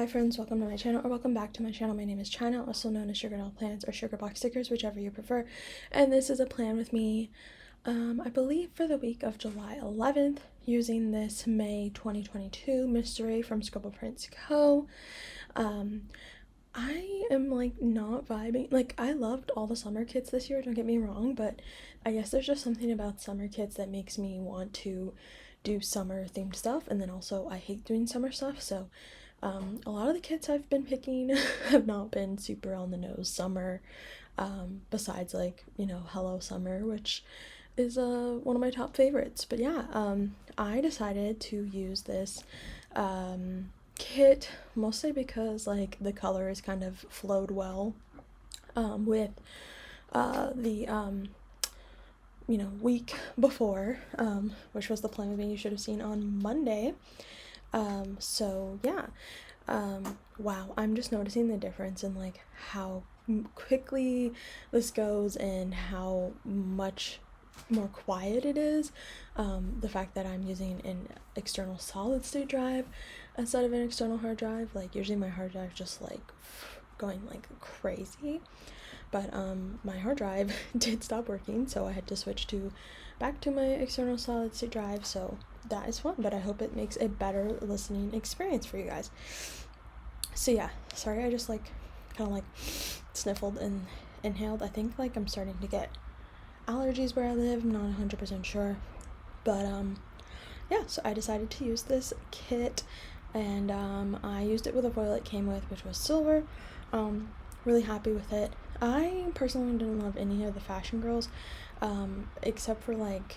Hi friends, welcome to my channel, or welcome back to my channel. My name is China, also known as Sugar Doll Plans or Sugar Box Stickers, whichever you prefer. And this is a plan with me, I believe for the week of July 11th, using this May 2022 mystery from Scribble Prints Co. I am like not vibing. Like, I loved all the summer kits this year, don't get me wrong, but I guess there's just something about summer kits that makes me want to do summer themed stuff, and then also I hate doing summer stuff, so a lot of the kits I've been picking have not been super on the nose summer, besides like, you know, Hello Summer, which is one of my top favorites. But yeah, I decided to use this kit mostly because like the colors kind of flowed well with the week before, which was the plan you should have seen on Monday. So yeah, wow, I'm just noticing the difference in like how quickly this goes and how much more quiet it is. The fact that I'm using an external solid state drive instead of an external hard drive, like usually my hard drive just like going like crazy, but my hard drive did stop working, so I had to switch back to my external solid state drive. So that is fun, but I hope it makes a better listening experience for you guys. So yeah, sorry, I just like kind of like sniffled and inhaled. I think like I'm starting to get allergies where I live. I'm not 100% sure, but yeah, so I decided to use this kit, and I used it with a foil it came with, which was silver. Really happy with it. I personally didn't love any of the fashion girls, except for like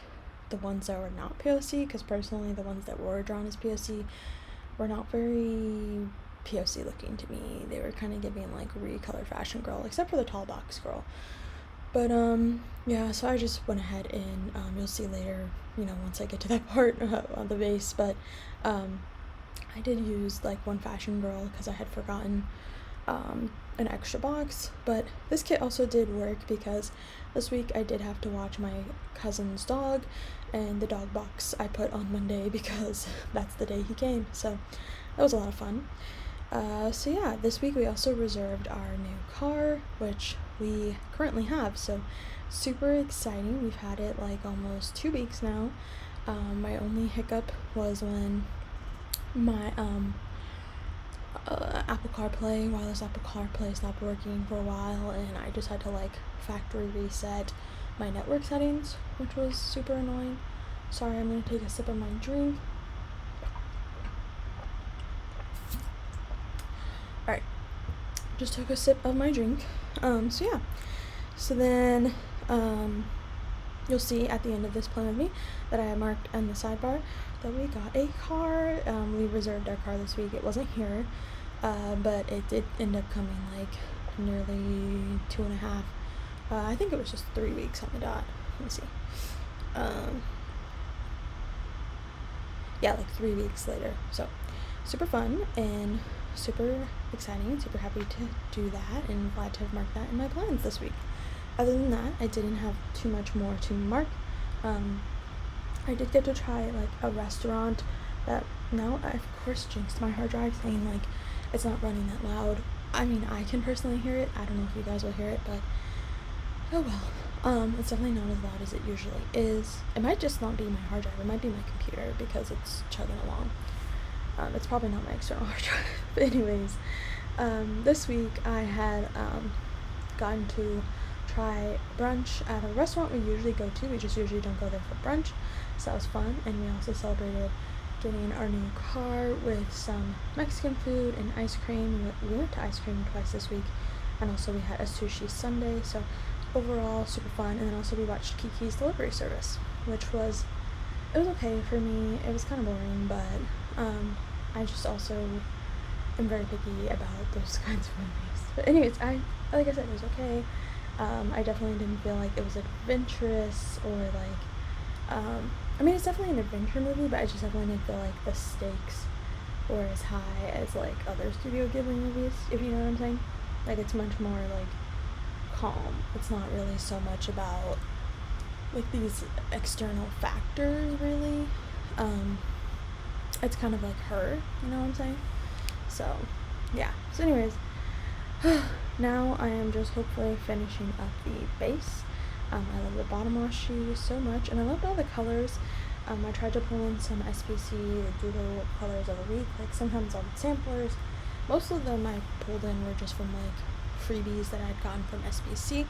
the ones that were not POC, because personally the ones that were drawn as POC were not very POC looking to me. They were kind of giving like recolored fashion girl, except for the tall box girl. But yeah, so I just went ahead and you'll see later, you know, once I get to that part on the base, but I did use like one fashion girl because I had forgotten an extra box. But this kit also did work because this week I did have to watch my cousin's dog, and the dog box I put on Monday because that's the day he came, so that was a lot of fun. So yeah, this week we also reserved our new car, which we currently have, so super exciting. We've had it like almost 2 weeks now. My only hiccup was when my wireless Apple CarPlay stopped working for a while, and I just had to like factory reset my network settings, which was super annoying. Sorry, I'm gonna take a sip of my drink. Alright, just took a sip of my drink. So yeah, so then you'll see at the end of this plan with me that I have marked on the sidebar that we got a car. We reserved our car this week. It wasn't here, but it did end up coming like nearly 2.5, I think it was just 3 weeks on the dot. Let me see. Yeah, like 3 weeks later. So super fun and super exciting, super happy to do that, and glad to have marked that in my plans this week. Other than that, I didn't have too much more to mark. I did get to try like a restaurant that now I of course jinxed my hard drive saying like it's not running that loud. I mean, I can personally hear it. I don't know if you guys will hear it, but oh well. It's definitely not as loud as it usually is. It might just not be my hard drive. It might be my computer because it's chugging along. It's probably not my external hard drive. But anyways, this week I had gotten to try brunch at a restaurant we usually go to. We just usually don't go there for brunch, so that was fun. And we also celebrated getting our new car with some Mexican food and ice cream. We went to ice cream twice this week, and also we had a sushi Sunday, so overall super fun. And then also we watched Kiki's Delivery Service, which was okay for me. It was kind of boring, but I just also am very picky about those kinds of movies. But anyways, like I said, it was okay. I definitely didn't feel like it was adventurous or like, I mean, it's definitely an adventure movie, but I just definitely didn't feel like the stakes were as high as like other Studio Ghibli movies, if you know what I'm saying. Like, it's much more like calm. It's not really so much about like these external factors, really. It's kind of like her, you know what I'm saying? So yeah, so anyways, now I am just hopefully finishing up the base. I love the bottom washi so much, and I loved all the colors. I tried to pull in some SPC doodle colors of the week, like sometimes all the samplers. Most of them I pulled in were just from like freebies that I'd gotten from SPC,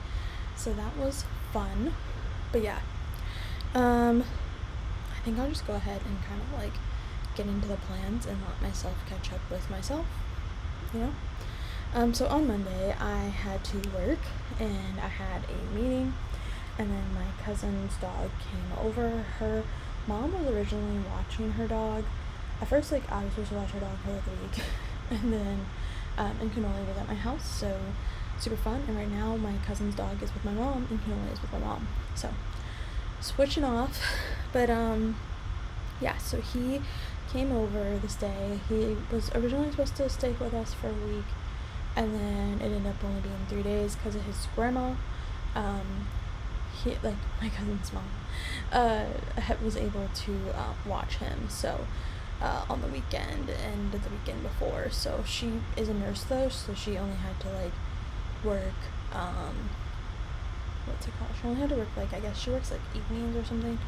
so that was fun. But yeah, I think I'll just go ahead and kind of like get into the plans and let myself catch up with myself, you know? So on Monday I had to work and I had a meeting, and then my cousin's dog came over. Her mom was originally watching her dog. At first, like, I was supposed to watch her dog for like a week, and then, and Cannoli was at my house, so super fun. And right now my cousin's dog is with my mom and Cannoli is with my mom, so switching off. But yeah, so he came over this day. He was originally supposed to stay with us for a week, and then it ended up only being 3 days because of his grandma. He, like, my cousin's mom, was able to watch him, so on the weekend and the weekend before. So she is a nurse though, so she only had to like work what's it called? She only had to work, like, I guess she works like evenings or something.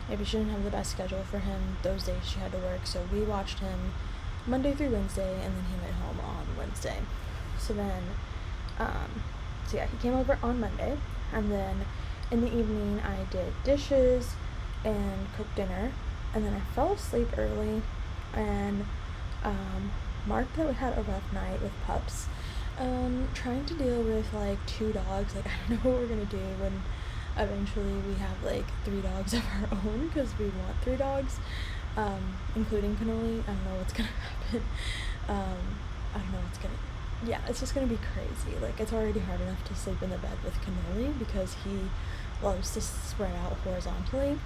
Maybe she didn't have the best schedule for him those days she had to work, so we watched him Monday through Wednesday, and then he went home on Wednesday. So then, so yeah, he came over on Monday, and then in the evening I did dishes and cooked dinner, and then I fell asleep early and marked that we had a rough night with pups. Trying to deal with like 2 dogs. Like, I don't know what we're gonna do when eventually we have like 3 dogs of our own, because we want 3 dogs, including Cannoli. I don't know what's gonna happen. I don't know what's gonna, yeah, it's just gonna be crazy. Like, it's already hard enough to sleep in the bed with Cannoli because he loves to spread out horizontally.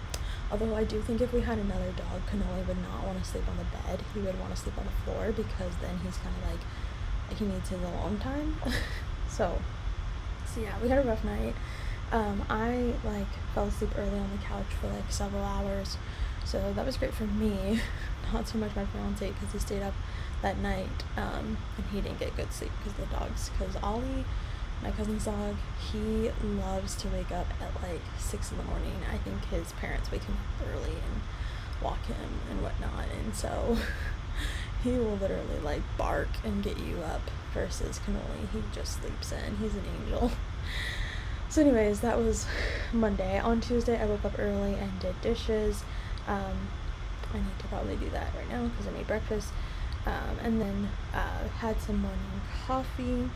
Although I do think if we had another dog, Cannoli would not want to sleep on the bed. He would want to sleep on the floor, because then he's kind of like, he needs his alone time. so yeah, we had a rough night. I like fell asleep early on the couch for like several hours, so that was great for me. Not so much my fiance, because he stayed up that night, and he didn't get good sleep because of the dogs. Because Ollie, my cousin's dog, he loves to wake up at like 6 in the morning. I think his parents wake him up early and walk him and whatnot, and so he will literally like bark and get you up, versus Cannoli, he just sleeps in. He's an angel. So anyways, that was Monday. On Tuesday I woke up early and did dishes. I need to probably do that right now because I made breakfast, and then had some morning coffee,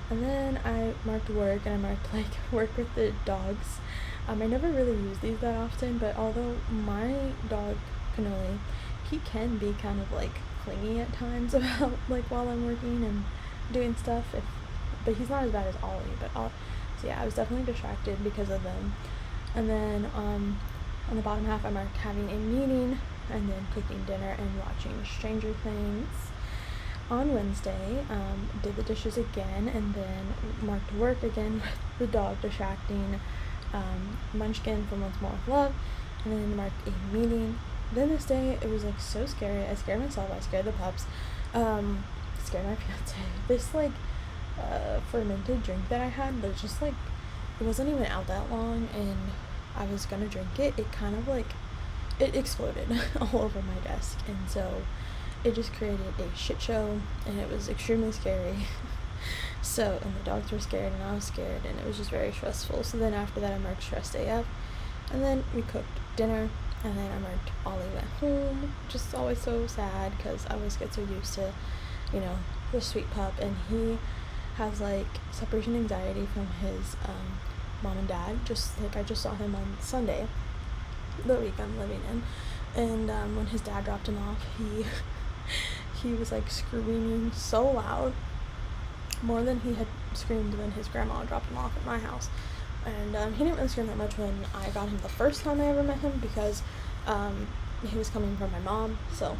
and then I marked work, and I marked like work with the dogs. I never really use these that often, but although my dog Cannoli, he can be kind of like clingy at times about like while I'm working and doing stuff, but he's not as bad as Ollie. But so yeah, I was definitely distracted because of them. And then on the bottom half I marked having a meeting, and then cooking dinner and watching Stranger Things. On Wednesday, did the dishes again, and then marked work again with the dog distracting, Munchkin from Once More with Love, and then marked a meeting. Then this day, it was like so scary. I scared myself, I scared the pups, scared my fiance. This like fermented drink that I had, but just like, it wasn't even out that long, and I was gonna drink it. It kind of like, it exploded all over my desk, and so it just created a shit show, and it was extremely scary. So, and the dogs were scared, and I was scared, and it was just very stressful. So then after that I marked stress day up, and then we cooked dinner, and then I marked Ollie went home, which is always so sad because I always get so used to, you know, the sweet pup, and he has like separation anxiety from his mom and dad. Just like, I just saw him on Sunday, the week I'm living in, and when his dad dropped him off, he was like screaming so loud, more than he had screamed when his grandma dropped him off at my house. And he didn't really scream that much when I got him the first time I ever met him, because he was coming from my mom, so.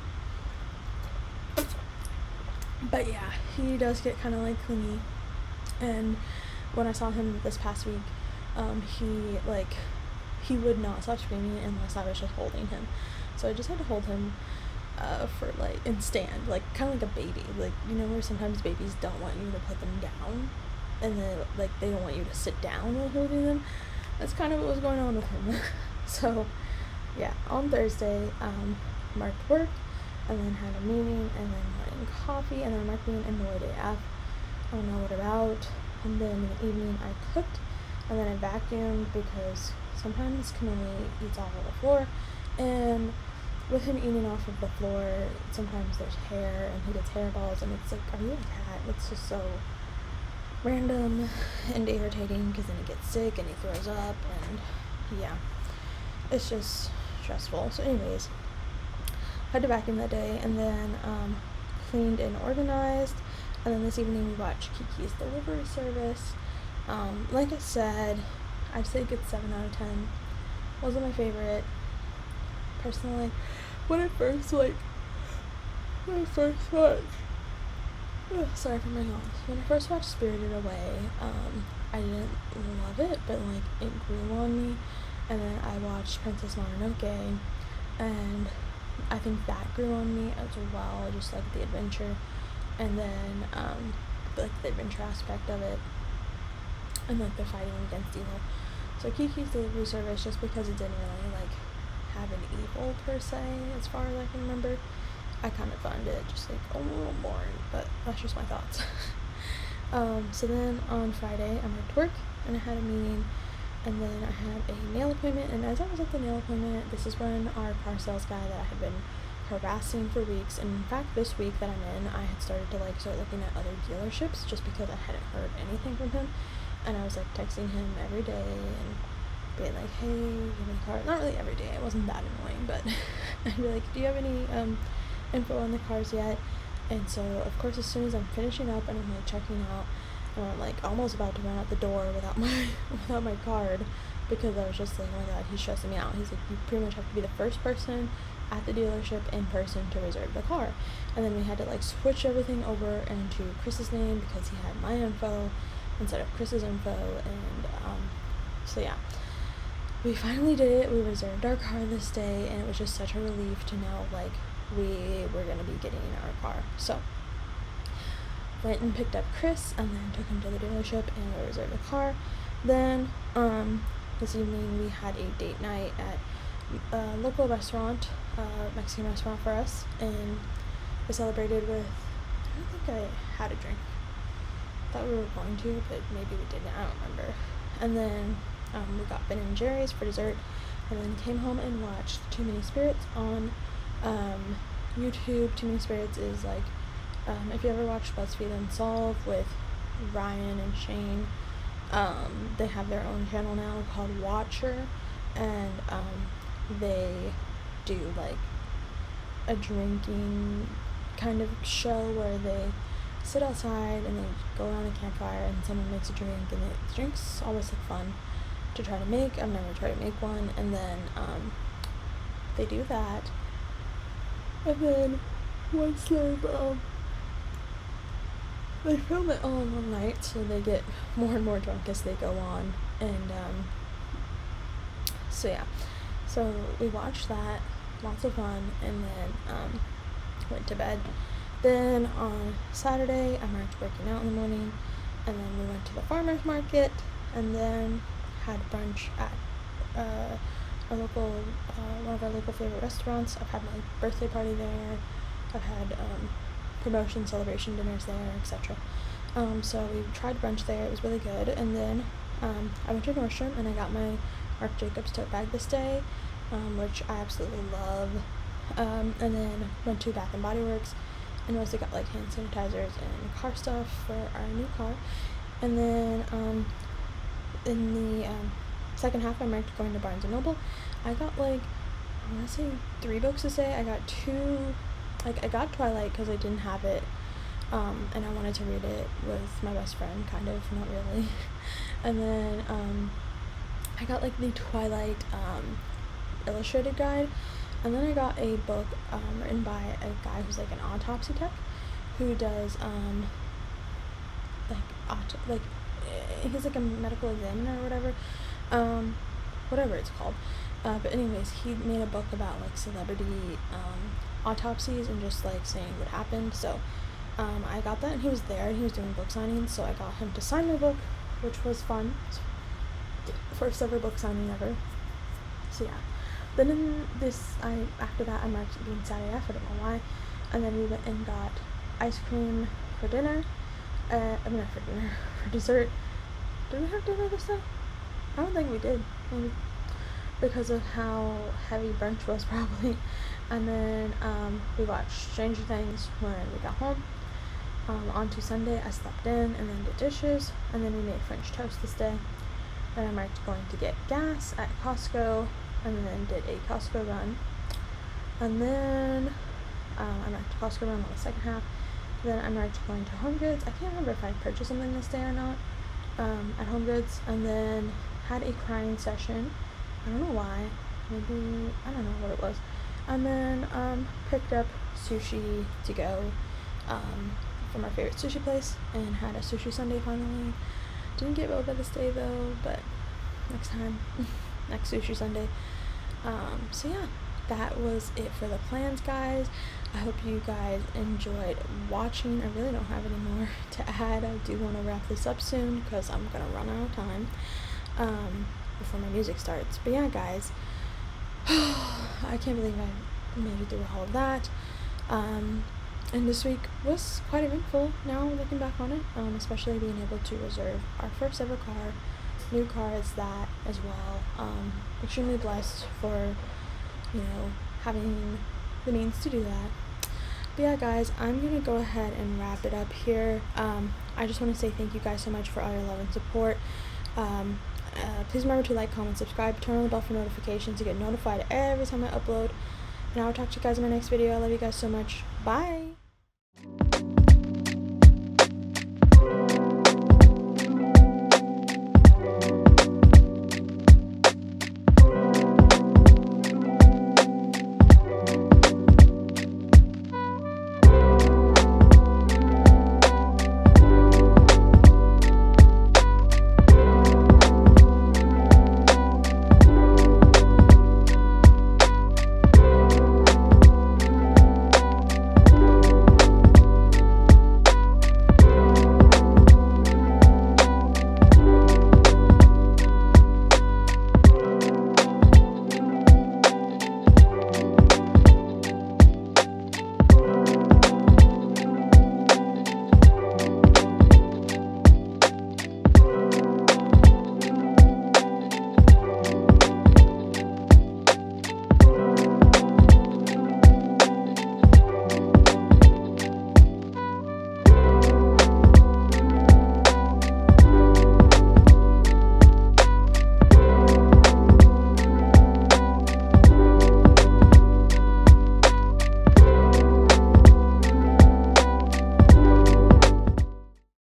But yeah, he does get kind of like clingy, and when I saw him this past week, he would not stop screaming unless I was just holding him. So I just had to hold him for like, and stand, like, kind of like a baby, like, you know, where sometimes babies don't want you to put them down, and then, like, they don't want you to sit down while holding them. That's kind of what was going on with him. So, yeah, on Thursday, Mark worked, and then had a meeting, and then morning coffee, and then Mark being annoyed AF. I don't know what about. And then in the evening, I cooked, and then I vacuumed because sometimes Camille eats off of the floor, and with him eating off of the floor, sometimes there's hair, and he gets hairballs, and it's like, are you a cat? It's just so random and irritating, because then he gets sick, and he throws up, and yeah, it's just stressful. So anyways, had to vacuum that day, and then cleaned and organized, and then this evening we watched Kiki's Delivery Service. Like I said, I'd say a good 7 out of 10. Wasn't my favorite, personally. When I first watched, sorry for my yawns. When I first watched Spirited Away, I didn't love it, but like it grew on me. And then I watched Princess Mononoke, and I think that grew on me as well, just like the adventure, and then like the adventure aspect of it, and like the fighting against evil. So Kiki's Delivery Service, just because it didn't really like have an evil per se, as far as I can remember, I kind of found it just like a little boring, but that's just my thoughts. So then on Friday I went to work, and I had a meeting, and then I had a nail appointment, and as I was at the nail appointment, this is when our car sales guy that I had been harassing for weeks, and in fact this week that I'm in, I had started to like start looking at other dealerships just because I hadn't heard anything from him, and I was like texting him every day and being like, hey, you have any car? Not really every day, it wasn't that annoying, but I'd be like, do you have any info on the cars yet? And so of course as soon as I'm finishing up and I'm like checking out, and I'm like almost about to run out the door without my card, because I was just like, oh my god, he's stressing me out. He's like, you pretty much have to be the first person at the dealership in person to reserve the car. And then we had to like switch everything over into Chris's name because he had my info instead of Chris's info, and so yeah, we finally did it. We reserved our car this day, and it was just such a relief to know like we were gonna be getting our car. So went and picked up Chris, and then took him to the dealership, and we reserved the car. Then this evening we had a date night at a local restaurant, Mexican restaurant for us, and we celebrated with, I don't think I had a drink. Thought we were going to, but maybe we didn't, I don't remember. And then we got Ben and Jerry's for dessert, and then came home and watched Too Many Spirits on YouTube. Too Many Spirits is like, if you ever watched BuzzFeed Unsolved with Ryan and Shane, they have their own channel now called Watcher, and they do like a drinking kind of show where they sit outside and they go around a campfire and someone makes a drink, and the drinks always look fun to try to make. I've never tried to make one, and then they do that, and then once they film it all in one night, so they get more and more drunk as they go on, and so yeah, so we watched that, lots of fun, and then went to bed. Then on Saturday I marked working out in the morning, and then we went to the farmer's market, and then had brunch at our local one of our local favorite restaurants. I've had my birthday party there, I've had promotion celebration dinners there, etc. So we tried brunch there, it was really good. And then I went to Nordstrom, and I got my Marc Jacobs tote bag this day, which I absolutely love. And then went to Bath and Body Works, and mostly got like hand sanitizers and car stuff for our new car. And then in the second half I marked going to Barnes & Noble. I got like, I want to say 3 books this day. I got 2, like I got Twilight because I didn't have it, and I wanted to read it with my best friend, kind of, not really. And then I got like the Twilight illustrated guide, and then I got a book written by a guy who's like an autopsy tech, who does he's like a medical examiner or whatever it's called, But anyways, he made a book about like celebrity autopsies and just like saying what happened. So I got that, and he was there and he was doing book signings, so I got him to sign my book, which was fun. First ever book signing ever. So yeah. Then after that I marked it being Saturday off, I don't know why. And then we went and got ice cream for dinner. Not for dinner, for dessert. Did we have dinner this time? I don't think we did. Maybe because of how heavy brunch was probably. And then we watched Stranger Things when we got home. On to Sunday, I slept in and then did dishes, and then we made French toast this day. Then I marked going to get gas at Costco, and then did a Costco run. And then I marked Costco run on the second half. Then I marked going to Home Goods. I can't remember if I purchased something this day or not at Home Goods. And then had a crying session. I don't know why. Maybe, I don't know what it was. And then picked up sushi to go from our favorite sushi place and had a sushi sundae finally. Didn't get boba this day though, but next time. Next sushi sundae. So yeah, that was it for the plans, guys. I hope you guys enjoyed watching. I really don't have any more to add. I do want to wrap this up soon because I'm gonna run out of time before my music starts. But yeah, guys, I can't believe I made it through all of that. And this week was quite eventful now looking back on it, especially being able to reserve our first ever car. New car is that as well. Extremely blessed for, having the means to do that. But yeah, guys, I'm gonna go ahead and wrap it up here. I just want to say thank you guys so much for all your love and support. Please remember to like, comment, subscribe, turn on the bell for notifications to get notified every time I upload. And I will talk to you guys in my next video. I love you guys so much. Bye!